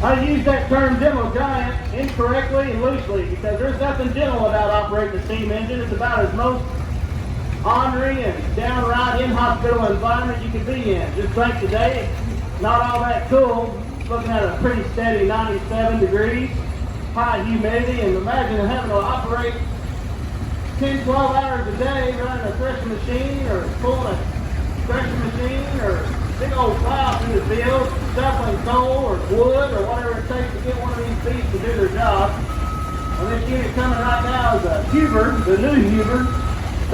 I use that term gentle giant incorrectly and loosely because there's nothing gentle about operating a steam engine. It's about as most ornery and downright in-hospital environment you could be in. Just like today, not all that cool, looking at a pretty steady 97 degrees, high humidity, and imagine having to operate 10, 12 hours a day running a threshing machine or pulling a threshing machine or big old plow through the field, shoveling coal or wood or whatever it takes to get one of these beasts to do their job. And this unit coming right now is a Huber, the new Huber,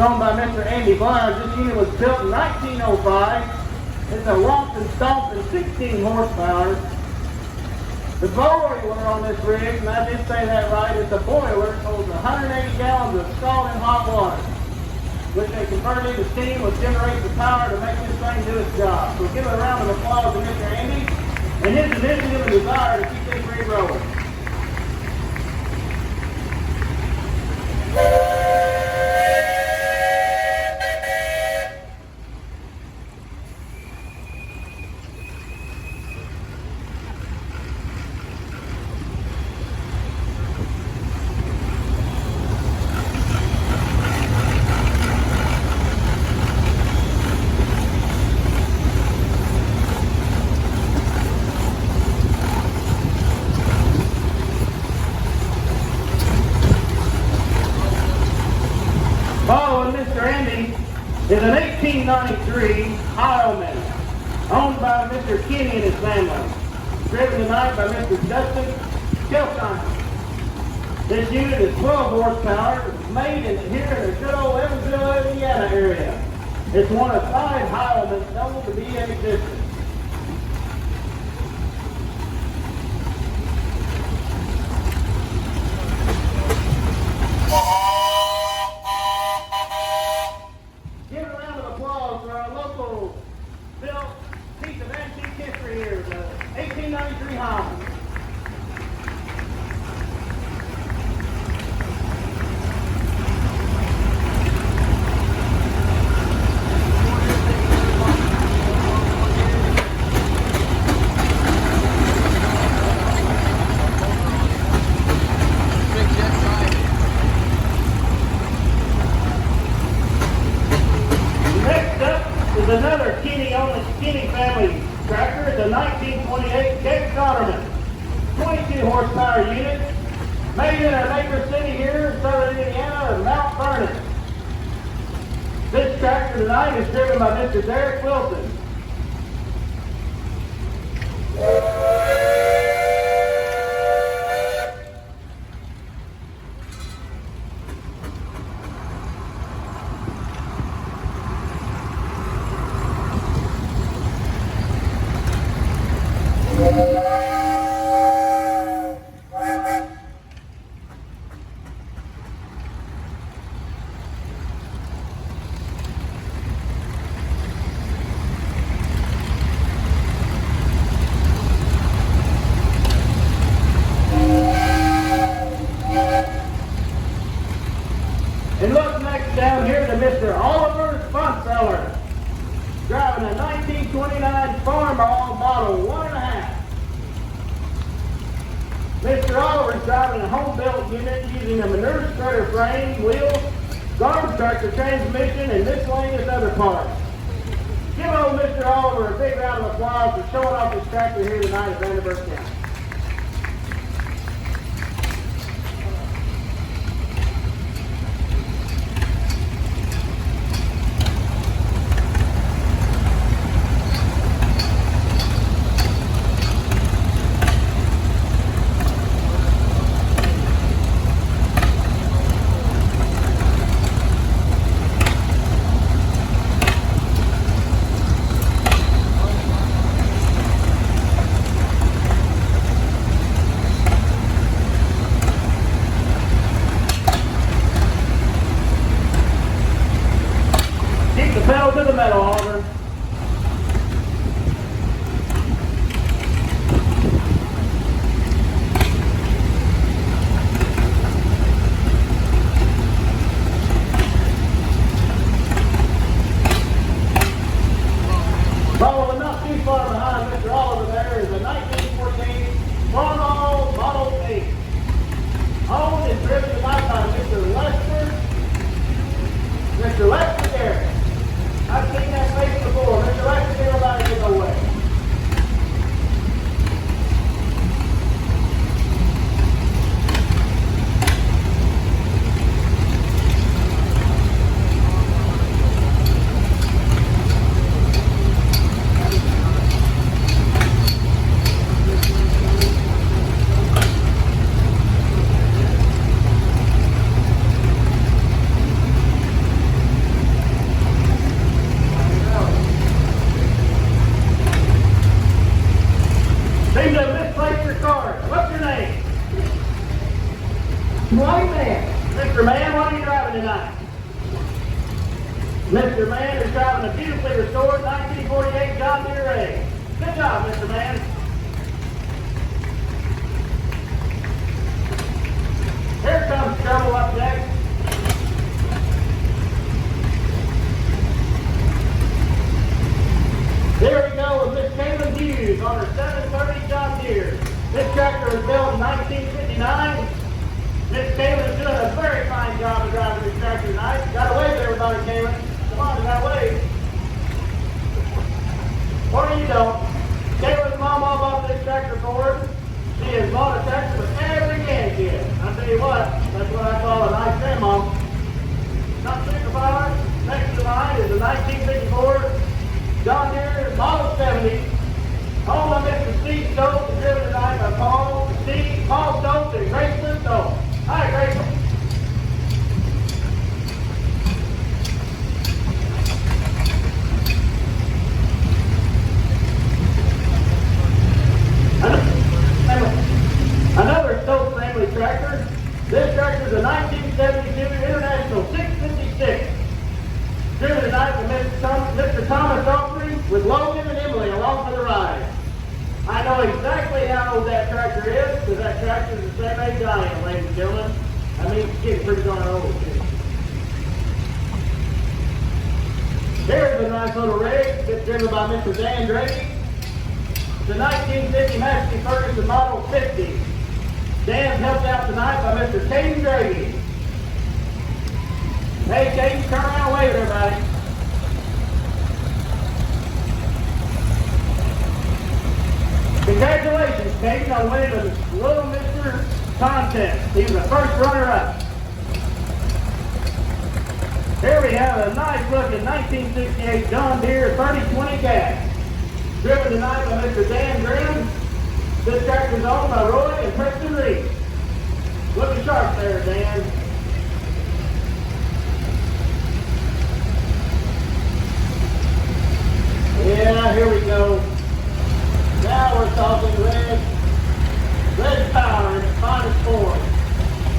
owned by Mr. Andy Blyers. This unit was built in 1905. It's a locked and stomped and 16 horsepower. The boiler on this rig, and I did say that right, it's a boiler, holds 180 gallons of scalding hot water, which they convert into steam, which generates the power to make this thing do its job. So give a round of applause to Mr. Andy and his initiative and desire to keep this rig rolling. Following Mr. Andy is an 1893 Heilman, owned by Mr. Kenny and his family, driven tonight by Mr. Dustin Kelstein. This unit is 12 horsepower. It's made here in the good old Evansville, Indiana area. It's one of 5 Heilmans known to be in existence. Give a round of applause for our local built piece of antique history here, the 1893 Heilman. Another Kenny-owned Kenny family tractor. It's a 1928 Cape Cotterman, 22 horsepower unit, made in our neighbor city here in southern Indiana of Mount Vernon. This tractor tonight is driven by Mr. Derek Wilson. And look next down here to Mr. Oliver Spunseller, driving a 1929 Farmall Model 1.5. Mr. Oliver's driving a home-built unit using a manure spreader frame, wheels, garbage tractor transmission, and miscellaneous other parts. Give old Mr. Oliver a big round of applause for showing off his tractor here tonight at Vanderburgh County. Pedal to the metal, Oliver. Following not too far behind Mr. Oliver there is a 1914 Farm is driven tonight by Mr. Lester Garrett. I've seen that face before. Mr. Lester, everybody get away. Seem to have misplaced your card. What's your name? White man. Mr. Man, what are you driving tonight? Mr. Man is driving a beautifully restored 1948 John Deere Ray. Good job, Mr. Man. Here comes trouble up next. There we go with Miss Caitlin Hughes on her 730 John Deere. This tractor was built in 1959. Miss Caitlin is doing a very fine job of driving this tractor tonight. Got to wave, everybody, Caitlin. Come on, got to wave. Or you don't. Caitlin's mom all bought this tractor for her. She has bought a tractor with every grandkid. I tell you what, that's what I call a nice grandma. Not superpower. Next to mine is a 1954 John Deere Model 70. Home of Mr. Steve Stokes is driven tonight by Paul Stokes and Graceland Stokes. Hi, Graceland. Another Stokes family tractor. This tractor is a 1972 International 656. Driven tonight by Mr. Thomas Opry with Logan and Emily along for the ride. I know exactly how old that tractor is, because that tractor is the same age I am, ladies and gentlemen. I mean, it's getting pretty darn old, too. Here's a nice little rig that's driven by Mr. Dan Drake. The 1950 Massey Ferguson Model 50. Dan's helped out tonight by Mr. Caden Drake. Hey, Caden, turn around and wave at everybody. Congratulations, Caden, on winning the Little Mr. contest. He was the first runner-up. Here we have a nice-looking 1968 John Deere 3020 gas. Driven tonight by Mr. Dan Grimm. This tractor is owned by Roy and Preston Reed. Looking sharp there, Dan. Yeah, here we go. Now we're talking red power in its finest form.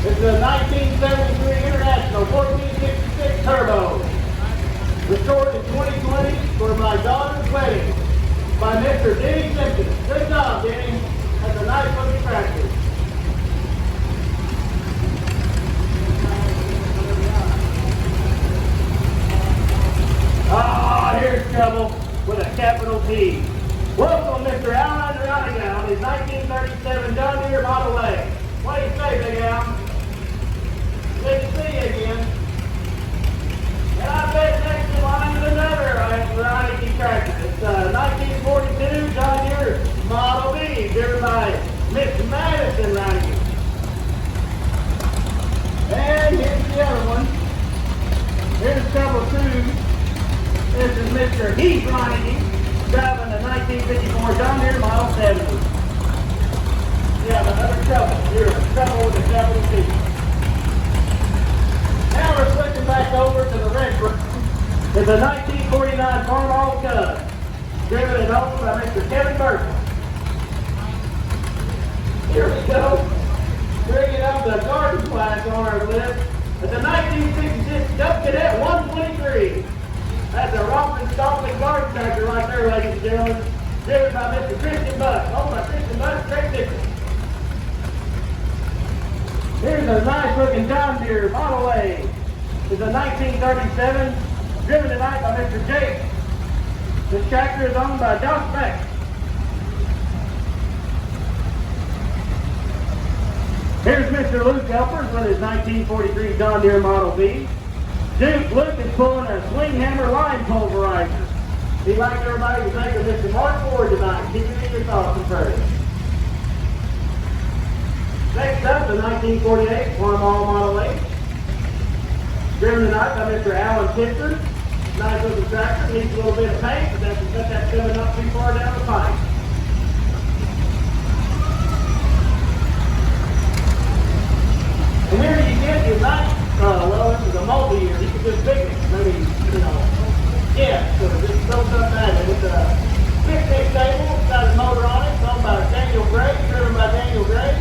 This is a 1973 International 1466 Turbo. Restored in 2020 for my daughter's wedding by Mr. Denny Simpson. Good job, Denny. That's a nice looking tractor. Ah, here's trouble with a capital T. Welcome, Mr. Alan Ronigan on his 1937 John Deere Model A. What do you say, Big Al? Good to see you again. And I bet next in line is another Ronigan tractor. It's a 1942 John Deere Model B, driven by Miss Madison Ronigan. And here's the other one. Here's couple two. This is Mr. Heath Ronigan, driving the 1954 John Deere Model 70. You have another trouble. You're in trouble with the capital T. Now we're switching back over to the red one. It's a 1949 Farmall Cub, driven and owned by Mr. Kevin Burton. Here we go. Bringing up the garden class on our list. It's a 1966 Duck Cadet 123. That's a romping, stomping garden tractor right there, ladies and gentlemen. Driven by Mr. Christian Buck. Owned by Christian Buck, Craig Dixon. Here's a nice looking John Deere Model A. It's a 1937, driven tonight by Mr. Jake. This tractor is owned by Josh Beck. Here's Mr. Luke Elpers with his 1943 John Deere Model B. Luke is pulling a swing hammer line pulverizer. He'd like everybody to think of Mr. Mark Ford tonight. Keep it in your thoughts and prayers. Next up, the 1948 Farmall Model 8. Driven tonight by Mr. Alan Tipton. Nice looking tractor. Needs a little bit of paint, but that's because that's coming up too far down the pipe. And here you get your nice, well, this is a multi-year. You can just pick it. Maybe, yeah, so just throw something at it. It's a 6-inch table. It's got a motor on it. It's owned by Daniel Gray, driven by Daniel Gray.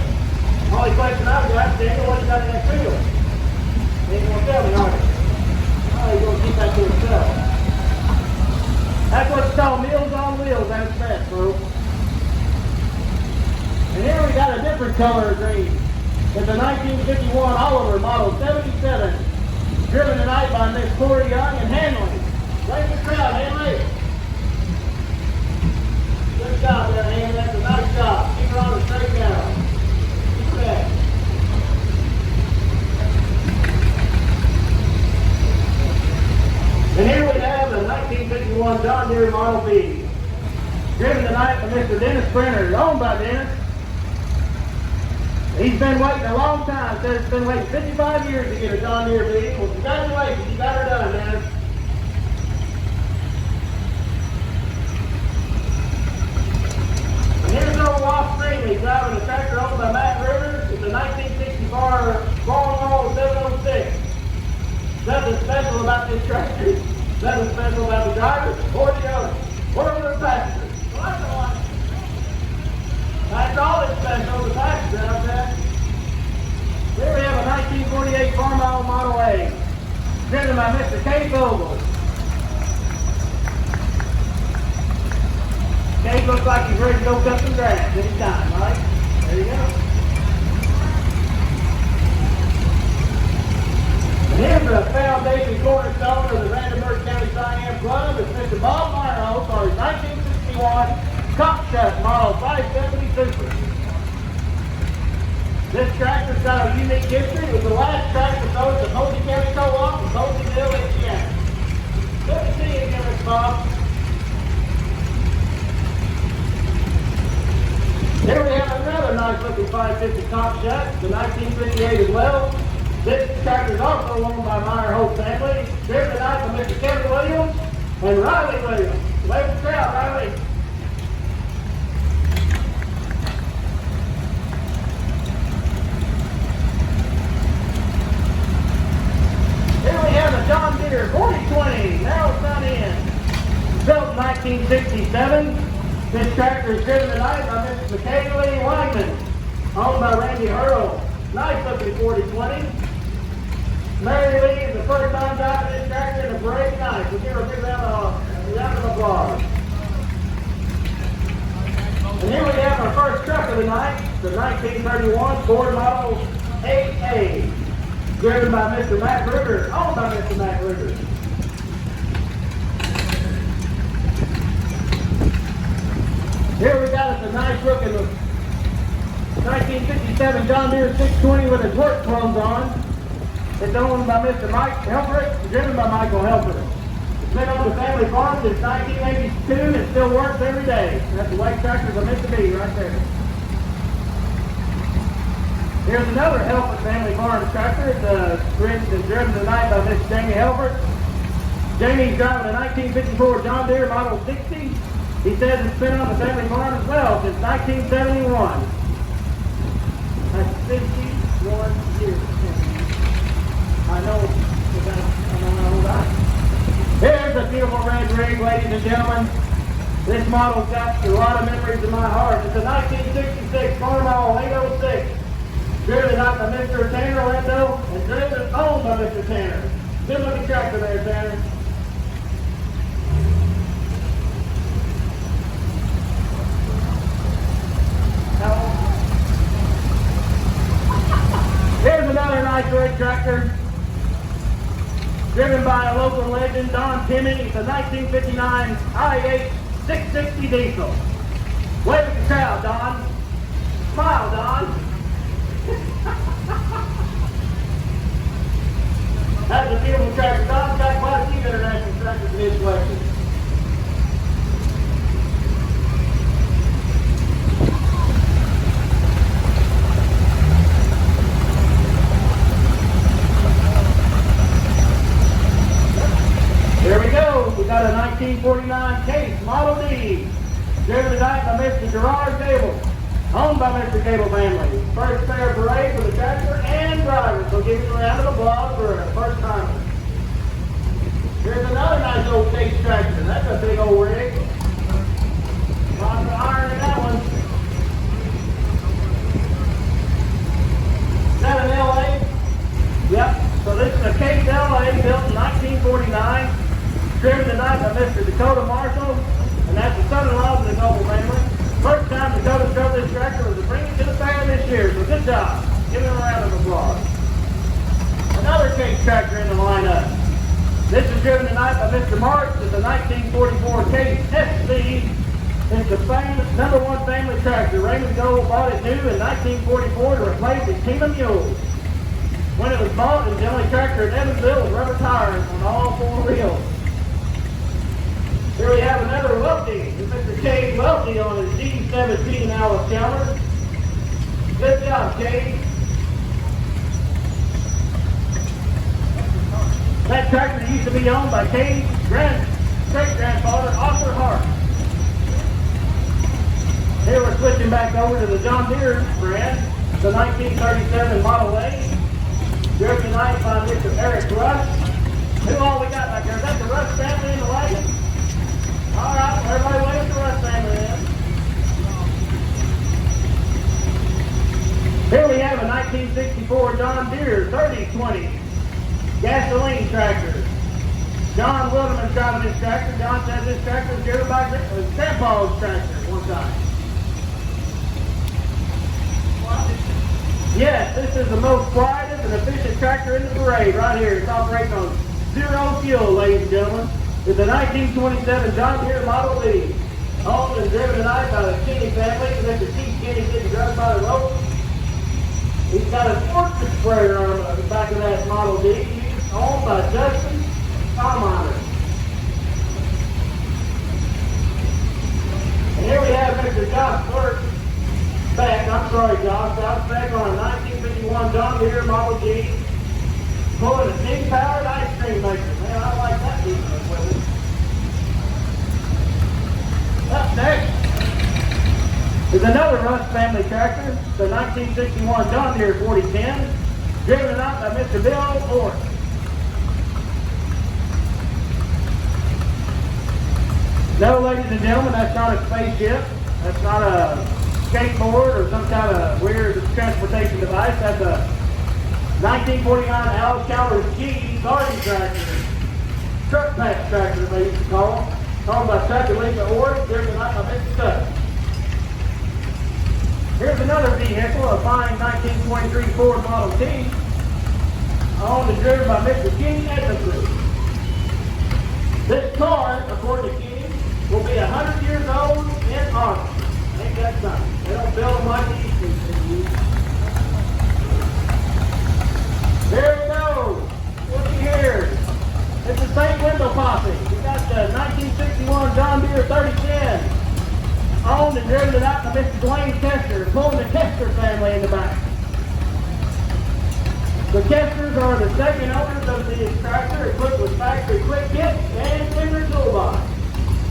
Only question I've got, Daniel, what you got in that field? You ain't going to tell me, are you? Oh, you're going to keep that to yourself. That's what you call Meals on Wheels at its best, folks. And here we got a different color of green. It's a 1951 Oliver Model 77, driven tonight by Miss Corey Young and Hanley. Wave the crowd, Hanley. Good job there, Hanley. That's a nice job. Keep her on the straight down. Keep that. And here we have the 1951 John Deere Model B, driven tonight by Mr. Dennis Brenner, owned by Dennis. He's been waiting a long time. Says he's been waiting 55 years to get a John Deere B. Well, congratulations, you got her done, Dennis. And here's old Walt Greenlee driving a tractor owned by Matt Rivers. It's a 1964 Farmall 706. Nothing special about this tractor. Nothing special about the driver or the owner or the passenger. Well, that's the one. That's all that's special, the passenger out there. Here we have a 1948 Farmall Model A, driven by Mr. Kay Vogel. Kay looks like he's ready to go cut some grass anytime, right? There you go. And here's the foundation cornerstone of the Vanderburgh County Cheyenne Club. It's Mr. Bob Meyerhoff for his 1961 Cop Shut Model 570 Super. This tractor's got a unique history. It was the last tractor sold to Posey County Co-op in Poseyville, Indiana. Good to see you again, Mr. Bob. Here we have another nice looking 550 Cop Shut, the 1958 as well. This tractor is also owned by Meyer Hope family. Driven tonight by Mr. Kevin Williams and Riley Williams. Wave the crowd, Riley. Here we have a John Deere 4020, now front end. Built in 1967. This tractor is driven tonight by Mr. McKaylee Wyman, owned by Randy Hurl. Nice looking 4020. Mary Lee is the first time driving this tractor in a great night. We'll give her a big round of applause. And here we have our first truck of the night, the 1931 Ford Model 8A, driven by Mr. Matt Ruger, owned by Mr. Matt Ruger. Here we got us a nice looking 1957 John Deere 620 with his work clothes on. It's owned by Mr. Mike Helfrich, driven by Michael Helfrich. It's been on the family farm since 1982 and it still works every day. That's the way tractors are meant to be right there. Here's another Helfrich family farm tractor. It's driven tonight by Mr. Jamie Helfrich. Jamie's driving a 1954 John Deere Model 60. He says it's been on the family farm as well since 1971. That's 51 years. I know that. Here's a beautiful red rig, ladies and gentlemen. This model's got a lot of memories in my heart. It's a 1966 Farmall 806. Driven tonight by Mr. Tanner Lendo and driven owned by Mr. Tanner. Good looking tractor there, Tanner. Here's another nice red tractor. Driven by a local legend, Don Timmy. It's a 1959 I-8 660 diesel. Wave at the crowd, Don. Smile, Don. That's a beautiful tractor. Don's got quite a few international tractors in his collection. There we go. We got a 1949 Case Model D, driven tonight by Mr. Gerard Gable, owned by Mr. Gable family. First fair parade for the tractor and driver. So give it a round of applause for a first timer. Here's another nice old Case tractor. That's a big old rig. Lots of iron in that one. Is that an LA? Yep. So this is a Case LA built in 1949. Driven tonight by Mr. Dakota Marshall, and that's the son-in-law of the Noble family. First time Dakota drove this tractor was to bring it to the fair this year, so good job. Give him a round of applause. Another Case tractor in the lineup. This is driven tonight by Mr. Marks. It's a 1944 Case SC. It's the famous #1 family tractor. Raymond Gold bought it new in 1944 to replace his team of mules. When it was bought, it was the only tractor in Evansville with rubber tires on all four wheels. Here we have another Welty. It's Mr. Cade Welty on his D17 Alice Chalmers. Good job, Cade. That tractor used to be owned by Cade's great-grandfather, Arthur Hart. Here we're switching back over to the John Deere brand, the 1937 Model A. Driven tonight by Mr. Eric Russ. Who all we got back there? Is that the Russ family in the wagon? All right, everybody wave the Russ family in. Here we have a 1964 John Deere 3020 gasoline tractor. John Wilderman's driving this tractor. John says this tractor was driven by his grandpa's tractor one time. Yes, this is the most quietest and efficient tractor in the parade right here. It's operating on zero fuel, ladies and gentlemen. It's a 1927 John Deere Model D, owned and driven tonight by the Kinney family. Mr. Keith Kinney getting drugged by the rope. He's got a portrait sprayer on the back of that Model D, owned by Justin Palminer. And here we have Mr. Josh Clerk back. I'm sorry, Josh. Josh back on a 1951 John Deere Model D, pulling a steam-powered ice cream maker. Man, I like that piece of equipment. Up next is another Russ family tractor, the 1961 John Deere 4010, driven tonight by Mr. Bill Orr. No, ladies and gentlemen, that's not a spaceship. That's not a skateboard or some kind of weird transportation device. That's a 1949 Alice Chalmers G garden tractor. Truck patch tractor, they used to call them. Owned by Chuck and Lisa Orr, driven tonight by Mr. Stuck. Here's another vehicle, a fine 1923 Ford Model T, owned and driven by Mr. Kenny Edmondson. This car, according to Kenny, will be 100 years old in August. Ain't that something? They don't build them like these things. There we go. Looky here. It's the St. Wendell Posse. We got the 1961 John Deere 3010, owned and driven tonight by Mr. Dwayne Kester, pulling the Kester family in the back. The Kesters are the second owners of the tractor, equipped with factory quick kits and finger toolbox.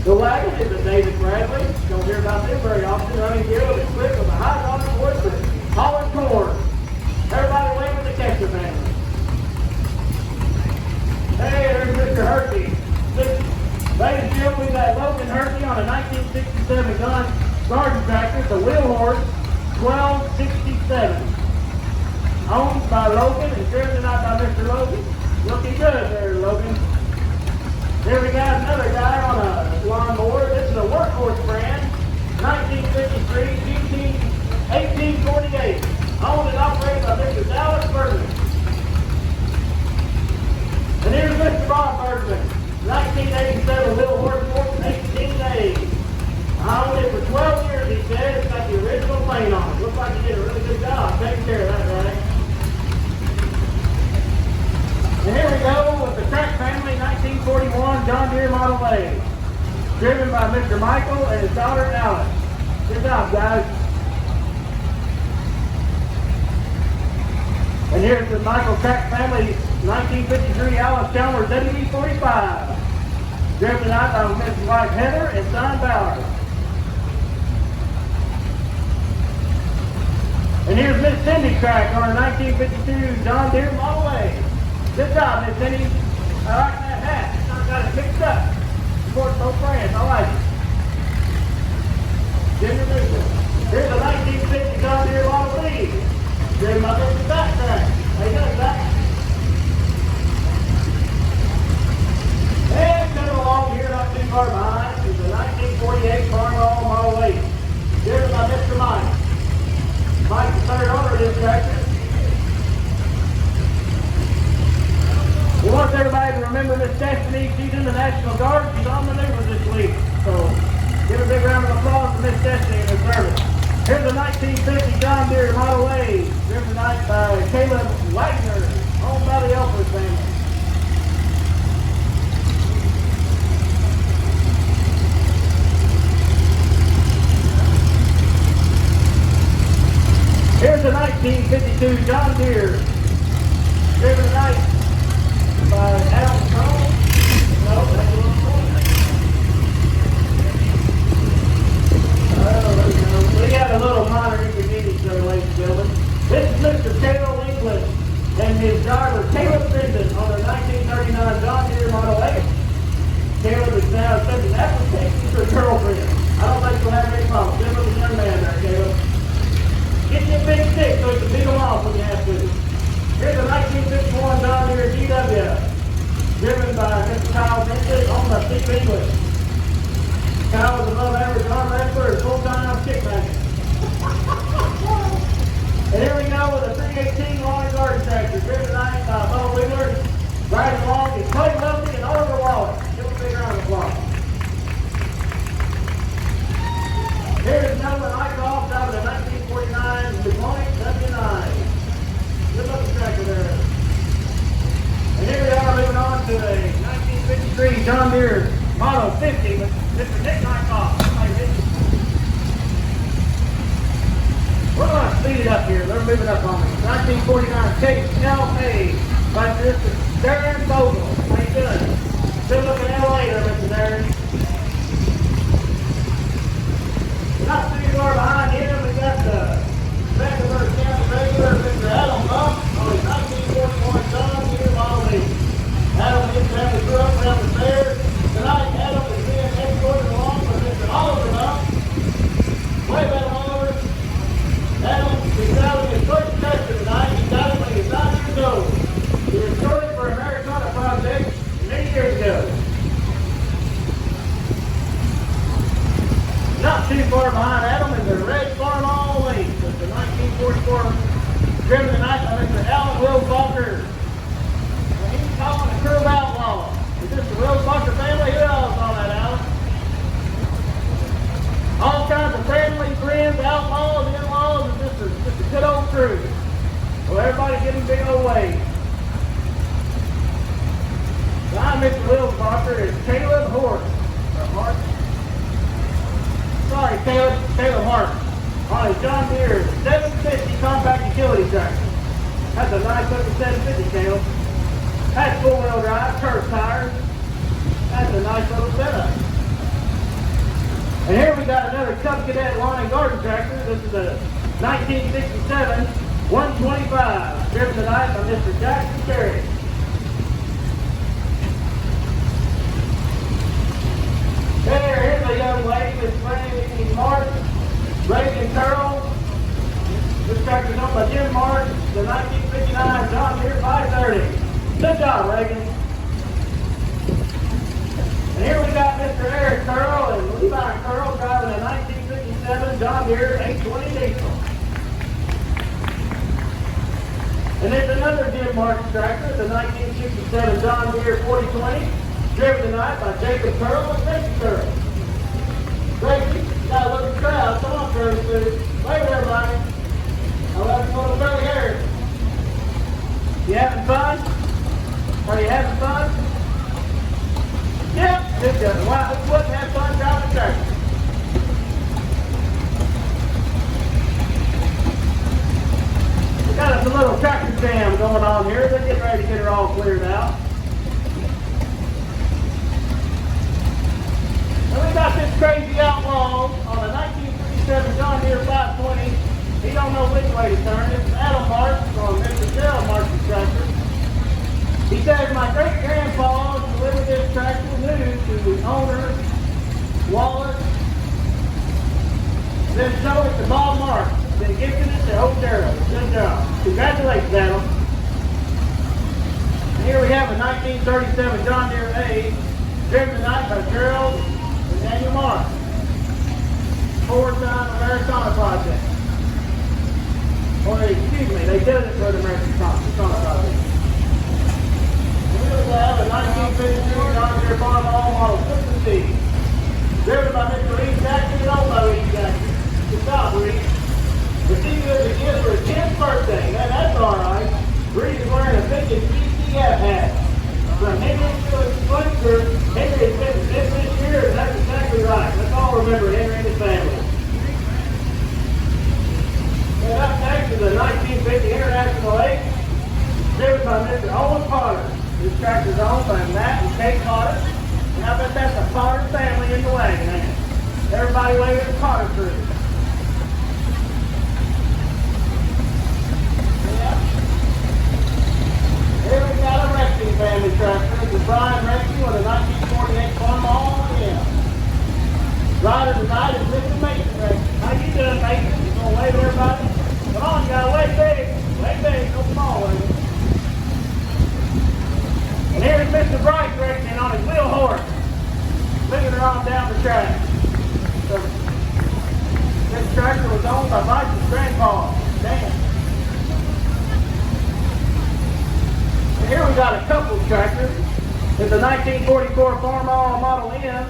The wagon is a David Bradley. Don't hear about them very often. Running gear with equipped with a hydraulic force for hauling corn. Everybody wave with the Kester family. Hey, there's Mr. Hershey. Ladies and gentlemen, we've got Logan Hershey on a 1967 garden tractor. It's a wheel horse 1267. Owned by Logan and driven tonight by Mr. Logan. Looking good there, Logan. There we got another guy on a lawnmower. This is a workhorse brand, 1953, 1848. Owned and operated by Mr. Dallas Bergman. And here's Mr. Bob Bergman, 1987 Little Horse Force, 18 days. I owned it for 12 years, he said. It's got the original paint on it. Looks like he did a really good job taking care of that Way. Driven by Mr. Michael and his daughter Alice. Good job, guys. And here's the Michael Track family 1953 Alice Chalmers WD-45. Driven tonight by Mrs. Wife Heather and son Ballard. And here's Miss Cindy Track on her 1952 John Deere Model A. Good job, Miss Cindy. I like that hat. It's not got it mixed up. Support both friends. I like it. Jimmy Russo. Here's a 1950 John Deere Model B. Driven by Mr. Back Track. How you doing, Back? And coming along here, not too far behind, is the 1948 Farmall Model 8. Driven by Mr. Mike. Mike's the third owner of this tractor. We want everybody to remember Miss Destiny. She's in the National Guard. She's on maneuver this week. So give a big round of applause to Miss Destiny and her service. Here's a 1950 John Deere Model A, driven tonight by Caleb Wagner, owned by the Elfers family. Here's a 1952 John Deere, driven tonight by Al Cole. No, that's a little point. We got a little minor inconvenience there, ladies and gentlemen. This is Mr. Caleb England and his driver, Caleb Benton, on their 1939 John Deere Model 8. Caleb is now sending applications for a girlfriend. I don't think you'll have any problems. Give him a young man there, Caleb. Get you a big stick so you can beat them off when you have to. Here's a 1951 John Deere GW, driven by Mr. Kyle Benson on the Steve English. Kyle was above average arm wrestler and full-time kickbacker. And here we go with a 318 lawn and garden tractor, driven tonight by Bo Wheeler, riding along is Clay Lovely and Oliver Wallace. Give them a big round of applause. Here's Nolan Eichhoff out of the 1949 DuPont W9. Good looking tractor there. And here we are moving on to a 1953 John Deere Model 50 with Mr. Nick Eichhoff. We're going to speed it up here. They're moving up on me. 1949 Chase LA by Mr. Darren Vogel. How you doing? Good looking LA there, Mr. Darren. Not too far behind him, we got the Vanderburgh County regular, Mr. Adam Buck, on his 1941 John Deere Model 8. Adam gets to have his grew up around the fair. Tonight, Adam is being escorted along with Mr. Oliver Buck. Wave at him, Oliver. Adam is selling his first tractor tonight. He got it when he was 9 years old. He was shorted for Americana Project many years ago. Not too far behind Adam is the red farm all the way. It's the 1944 driven tonight by Mr. Alan Wilsbacher. And he's calling a curve outlaw. Is this the Wilsbacher family? Who else on that, Alan? All kinds of family, friends, outlaws, in-laws, and just a good old crew. Well, everybody getting big old waves. Behind Mr. Wilsbacher is Caleb Hort. Sorry, Caleb Hart on his John Deere 750 compact utility tractor. That's a nice looking 750, Caleb. That's four-wheel drive, curved tires. That's a nice little setup. And here we got another Cub Cadet lawn and garden tractor. This is a 1967 125, driven tonight by Mr. Jackson Terry. Here's a young lady with Franny Martin, Reagan Curl. This tractor's owned by Jim Martin, the 1959 John Deere 530. Good job, Reagan. And here we got Mr. Eric Curl and Levi Curl driving a 1957 John Deere 820 diesel. And there's another Jim Martin tractor, the 1967 John Deere 4020. Driven tonight by Jacob Curl and Tracy Curl. Tracy, you got a little crowd. Come on, Tracy. Wave at everybody. I love you little curly hair. You having fun? Are you having fun? Yep. Good job. don't know which way to turn. It's Adam March on Mr. Gerald March's tractor. He says my great-grandpa delivered this tractor new to the owner, Wallace, then showed it to Bob March, then gifted it to Old Gerald. Good job. Congratulations, Adam. And here we have a 1937 John Deere A, driven tonight by Gerald and Daniel March. Four-time Americana project. Or excuse me, they did it for the Americana project. And we also have a 1952 John Deere Farm All Model 50, driven by Mr. Reed Jackson and owned by Reed Jackson. Good job, Reed. Received as a gift for his 10th birthday. Man, that's alright. Reed is wearing a vintage BCF hat. From Henry to his Switzer, Henry has been this year, and that's exactly right. Let's all remember Henry and his family. And up next is a 1950 International 8, driven by Mr. Owen Potter. This tractor is owned by Matt and Kate Potter. And I bet that's a Potter family in the wagon, man. Everybody waving the Potter crew. Here we got a Rexing family tractor. It's a Brian Rexing with a 1948 farm all in. Rider tonight is Mr. Mason Rexing. How you doing, Mason? You gonna wave at everybody? Come on, you gotta wave big. Wave big, no small wave. And here's Mr. Bryce Rexing on his wheel horse, moving her on down the track. So, this tractor was owned by Bryce's grandpa, Dan. Here we got a couple tractor. It's a 1944 Farm All Model N,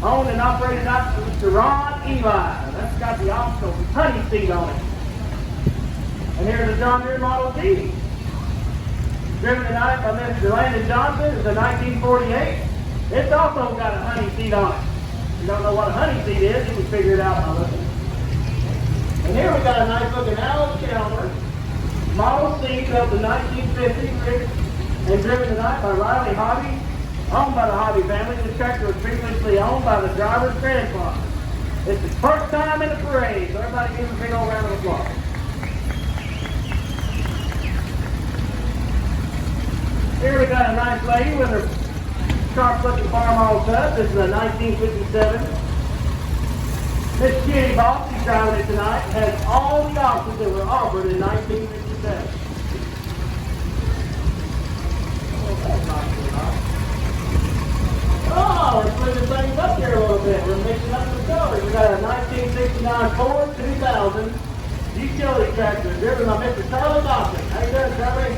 owned and operated by Mr. Ron Eli. That's got the optional honey seat on it. And here's a John Deere Model D, driven tonight by Mr. Landon Johnson. It's a 1948. It's also got a honey seat on it. If you don't know what a honey seat is, you can figure it out by looking. And here we got a nice looking Alice Chalmers Model C built in 1950 and driven tonight by Riley Hobby, owned by the Hobby family. This tractor was previously owned by the driver's grandfather. It's his first time in the parade, so everybody give him a big old round of applause. Here we got a nice lady with her sharp-looking farm all cut. This is a 1957 Miss Kitty Boss. She's driving it tonight. Has all the options that were offered in 1957. Oh, we're splitting things up here a little bit. We're mixing up the colors. We got a 1969 Ford 2000 utility tractor driven by Mr. Charlie Dawson. How you doing, Charlie?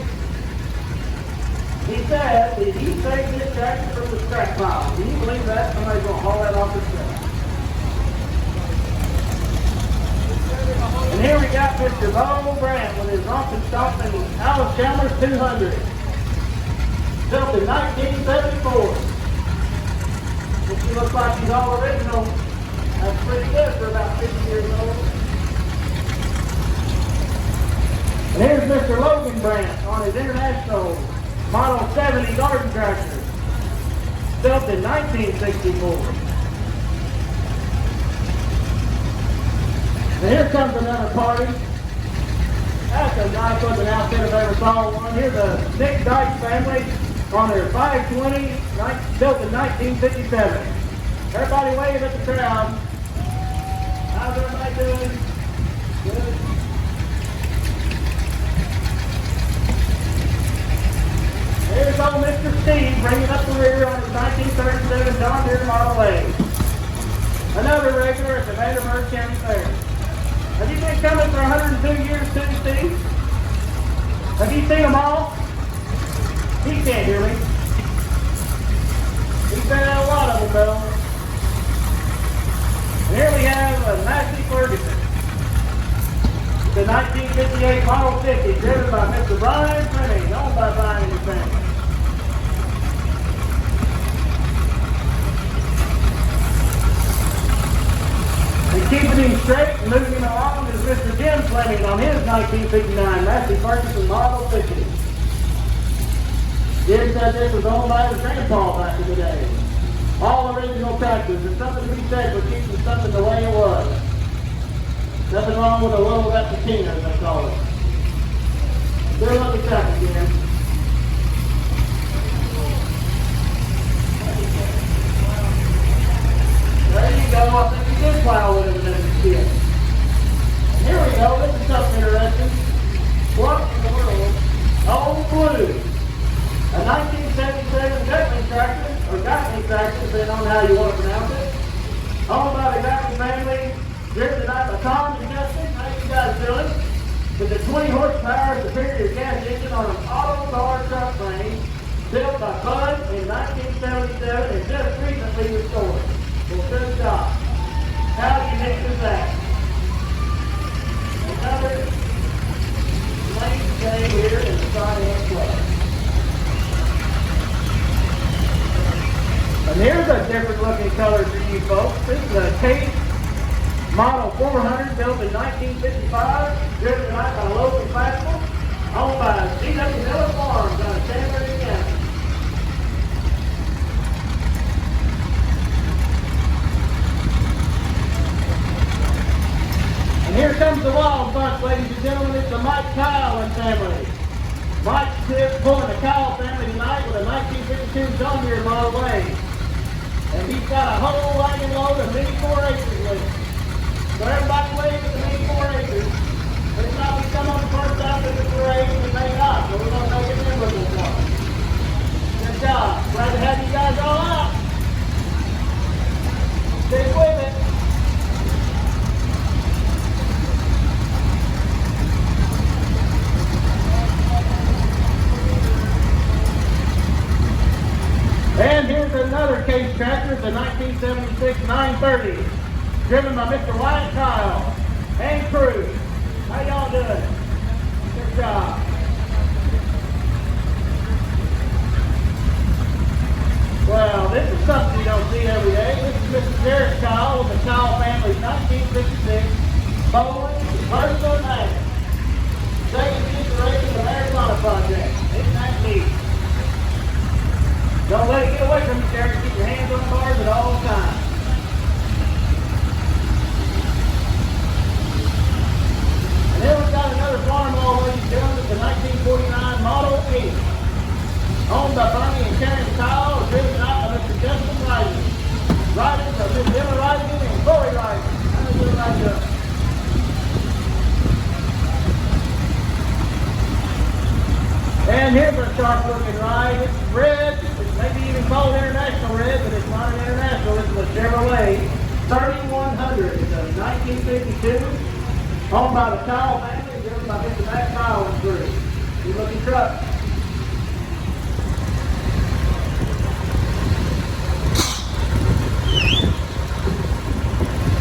He said that he saved this tractor from the scrap pile. Can you believe that? Somebody's going to haul that off the scrap. And here we got Mr. Bo Brandt with his Rompin' Stockman Alice Chalmers 200. Built in 1974. She looks like she's all original. That's pretty good for about 50 years old. And here's Mr. Logan Brandt on his International Model 70 garden tractor. Built in 1964. And here comes another party. That's a nice looking outfit if I ever saw one. Here's a Nick Dyke family on their 520, built in 1957. Everybody wave at the crowd. How's everybody doing? Good. Here's old Mr. Steve bringing up the rear on his 1937 John Deere Model A. Another regular at the Vanderburgh County Fair. Have you been coming for 102 years too, Steve? Have you seen them all? He can't hear me. He's been at a lot of them, though. And here we have a Massey Ferguson. The 1958 Model 50, driven by Mr. Brian Fleming, owned by Brian and his family. And keeping him straight and moving him along is Mr. Jim Fleming on his 1959 Massey Ferguson Model 50. Jim said this was owned by his grandpa back in the day. All original tractors. There's something to be said for keeping something the way it was. Nothing wrong with a little of that patina, as they call it. Still let me track again. There you go. I think you did plow with it in the skid. Here we go. This is something interesting. What in the world? Old Blue. A 1977 Gatling tractor, or Gatling tractor, depending on how you want to pronounce it. Owned by the Gatling family. Driven tonight by Tom and Justin. How you guys doing? With a 20 horsepower superior gas engine on an auto car truck frame built by Bud in 1977 and just recently restored. Well, good job. How unique is that? Another lane day here in the Science Club. And here's a different looking color for you folks. This is a Case Model 400 built in 1955, driven tonight by a local classical, owned by C.W. Miller Farms out of Chandler, Indiana. And here comes the Wild Bunch, ladies and gentlemen. It's the Mike Kyle and family. Mike's pulling the Kyle family tonight with a 1952 John Deere Model A. And he's got a whole wagon load of mini 4-acres with him. So everybody waves at the mini 4 acres. There's not we come on the first time with the parade and we may not, so we're going to make it memorable for them. Good job. Glad to have you guys all out. Stick with it. And here's another Case tractor, the 1976 930, driven by Mr. Wyatt Kyle and crew. How y'all doing? Good job. Well, this is something you don't see every day. This is Mr. Jared Kyle with the Kyle family's 1956 Bowling Versal Mag. Second generation Americana project. Isn't that neat? Don't let it get away from you, Jared. Keep your hands on the bars at all times. And then we've got another farm all ladies and gentlemen. It's a 1949 Model 8. Owned by Bernie and Karen Kyle, driven out by Mr. Justin Rising. Riders are Miss Emma Rising and Corey Rising. How do you do that job? And here's a sharp looking ride. It's red. It's maybe even called International Red, but it's not an International. This is a Chevrolet 3100. It's a 1952. Owned by the Kyle family, driven by Mr. Matt Kyle and crew. Good looking truck.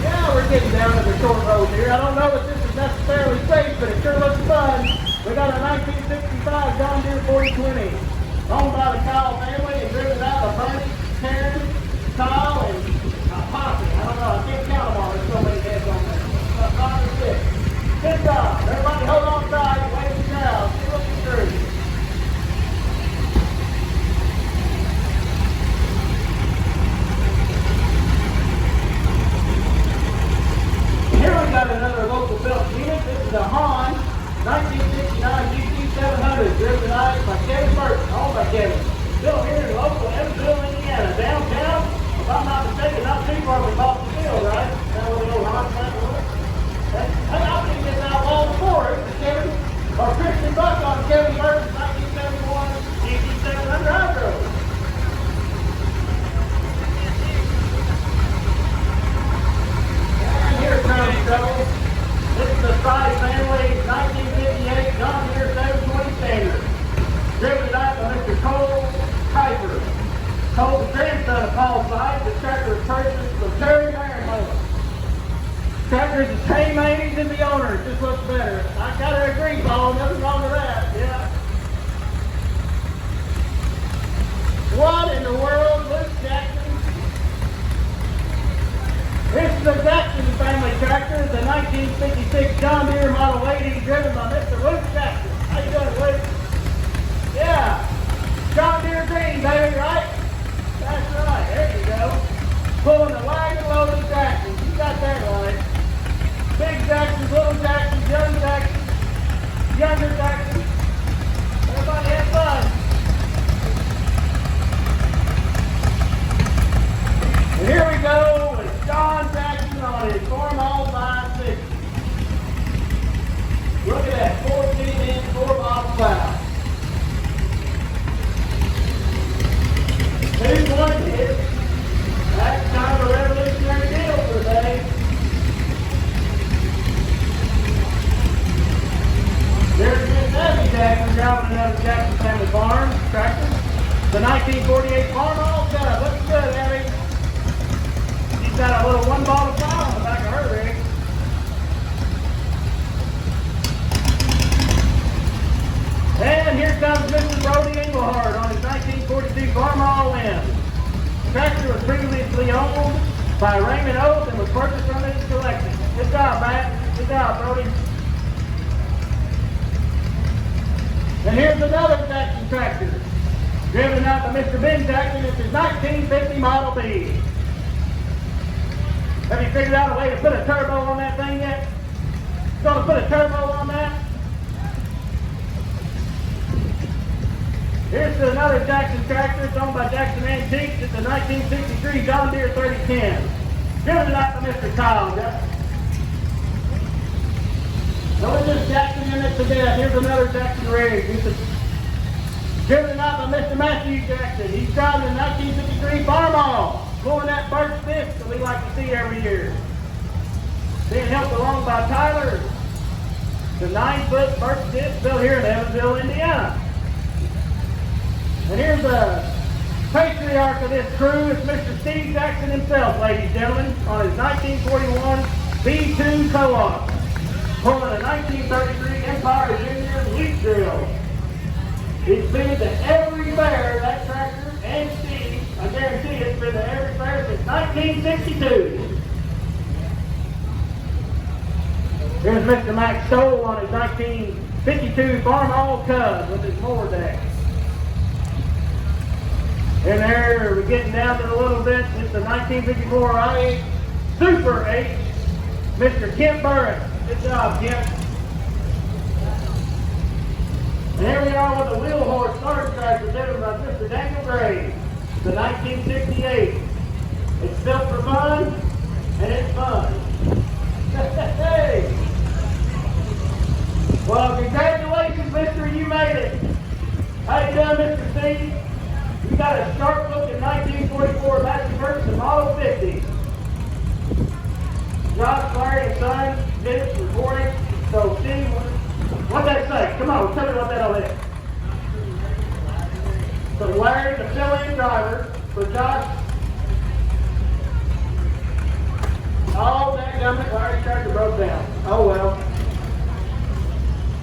Yeah, we're getting down to the short road here. I don't know if this is necessarily safe, but it sure looks fun. We got a 1965 John Deere 4020, owned by the Kyle family and driven out by Bernie, Karen, Kyle, and Posse. I don't know, I can't count them all. There's so many heads on there. About 5 or 6. Good job. Everybody hold on tight and wave the crowd. See what you through. Here we got another local built unit. This is a Han 1969 GT700, driven tonight by Kevin Burton, owned by Kevin. Built here in local Evansville, Indiana, downtown. If I'm not mistaken, not too far from Boston Field, right? That's where the old Han plant was. Hey, I've seen this outlaw before. It was Kevin, or Christian Buck on Kevin Burton's 1971 GT700 Hydro. And here's Tony Trouble. This is the Fry family 1958 John Deere 720 Standard. Driven tonight by Mr. Cole Kuiper. Cole, the grandson of Paul Sides. The tractor was purchased from Terry Marinholm. Tractor is the same age as the owner. It just looks better. I gotta agree, Paul. Nothing wrong with that. Yeah. What in the world, Luke Jackson? This is the Jackson family tractor, the 1956 John Deere Model 80, driven by Mr. Luke Jackson. How you doing, Luke? Yeah. John Deere green, baby, right? That's right. There you go. Pulling a wagon load of Jacksons. You got that right. Big Jackson 1948 Farm All Cup. Looks good, Abby. She's got a little one bottle file on the back of her rig. And here comes Mr. Brody Englehart on his 1942 Farm All win. The tractor was previously owned by Raymond Oates and was purchased from his collection. Good job, Matt. Good job, Brody. And here's another Jackson tractor, driven out by Mr. Ben Jackson. It's his 1950 Model B. Have you figured out a way to put a turbo on that thing yet? Gonna put a turbo on that? Here's another Jackson tractor. It's owned by Jackson Antiques. It's a 1963 John Deere 3010. Driven out by Mr. Kyle Jackson. Don't just Jackson in it to death. Here's another Jackson rig. Driven out by Mr. Matthew Jackson. He's driving a 1953 Farm All, pulling that birch disc that we like to see every year. Being helped along by Tyler, the 9-foot birch disc built here in Evansville, Indiana. And here's the patriarch of this crew. It's Mr. Steve Jackson himself, ladies and gentlemen, on his 1941 B2 Co-op, pulling a 1933 Empire Junior leaf drill. He's been to every fair, that tractor, and Steve, I guarantee it's been to every fair since 1962. Here's Mr. Mike Stoll on his 1952 Farm All Cub with his mower deck. And there, we're getting down to a little bit. It's the 1954 I-8 Super 8, Mr. Kent Burris. Good job, Kent. And here we are with the wheel horse starter tractor driven by Mr. Daniel Gray, the 1968. It's built for fun, and it's fun. Hey! Well, congratulations, mister, you made it. How you doing, Mr. Steve? You got a sharp-looking 1944 Massey Ferguson Model 50. Josh, Larry, and Son did it, recording. So, Steve, what'd that say? Come on, tell me what that all is. So, Larry, the fill-in driver for Josh. Oh, that gummit, Larry's tractor broke down. Oh, well.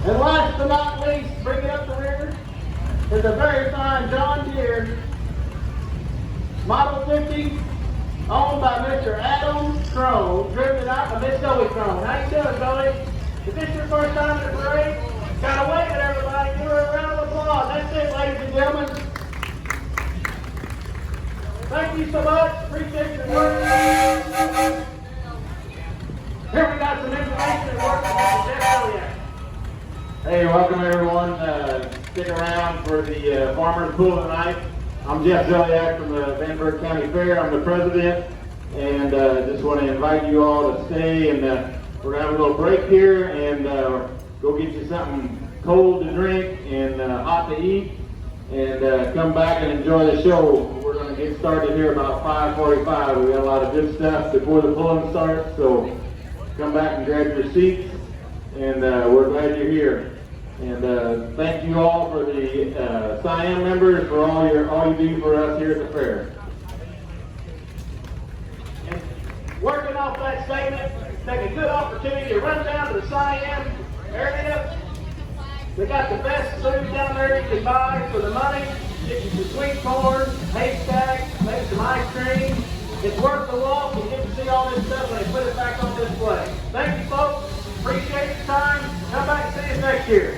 And last but not least, bring it up the rear, is a very fine John Deere Model 50, owned by Mr. Adam Crone, driven out by Miss Zoe Crone. How you doing, Zoe? Is this your first time at the parade? Gotta wave at everybody. Give her a round of applause. That's it, ladies and gentlemen. Thank you so much. Appreciate your work. Here we got some information and work from Mr. Jeff Elliott. Hey, welcome everyone. Stick around for the Farmers Pool tonight. I'm Jeff Zeliak from the Vanderburgh County Fair. I'm the president, and just want to invite you all to stay, and we're going to have a little break here, and go get you something cold to drink and hot to eat, and come back and enjoy the show. We're going to get started here about 5:45. We got a lot of good stuff before the pulling starts, so come back and grab your seats, and we're glad you're here. And thank you all for the Siam members for all you do for us here at the fair. And working off that statement, take a good opportunity to run down to the Siam area. They got the best food down there you can buy for the money. Get you some sweet corn, haystacks, maybe some ice cream. It's worth the walk and get to see all this stuff when they put it back on display. Thank you, folks. Appreciate your time. Come back and see us next year.